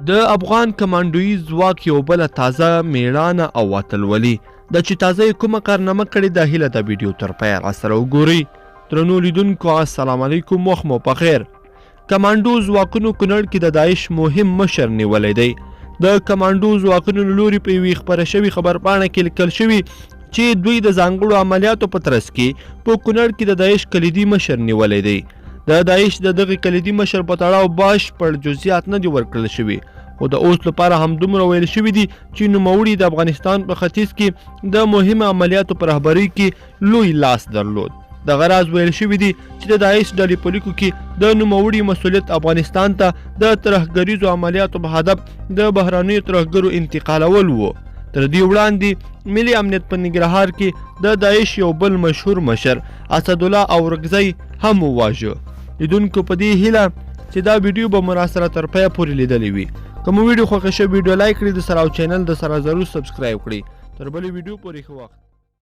د افغان کمانډوي ځواک یو بله تازه میړانه او اتلولي د چې تازه یې کومه کارنامه کړې ده هیله د ویډیو تر پایه راسره وګورئ. درنو لیدونکو السلام علیکم، وخت مو پخیر. کمانډو ځواکونو کونړ کې د داعش مهم مشر نیولی دی. د کمانډو ځواکونو له لوري په یوې خپره شوې خبرپاڼه کې لیکل شوي چې دوی د ځانګړو عملیاتو په ترڅ کې په کونړ کې د داعش کلیدي مشر نیولی دی. د داعش د دغه کلیدي مشر په تړاو بشپړ جزئیات نه دي ورکړل شوي، خو د اوس لپاره همدومره ویل شوي دي چې نوموړي د افغانستان په ختیځ کې د مهمو عملیاتو په رهبرۍ کې لوی لاس درلود. دغه راز ویل شوي دي چې د داعش ډلې په لیکو کې د نوموړي مسؤلیت افغانستان ته د ترهګریزو عملیاتو په هدف د بهرنیو ترهګرو انتقالول و. تر دې وړاندې ملي امنیت په ننګرهار کې د داعش یو بل مشهور مشر اسدالله اورکزی هم وواژه. لیدونکو په دې هیله چې دا ویډیو به مو راسره تر پایه پورې لیدلی وي. که مو ویډیو خوښه شوې ویډیو لایک کړئ، د سره او چینل د سره ضرور سبسکرایب کړئ. تر بلې ویډیو پورې ښه وخت.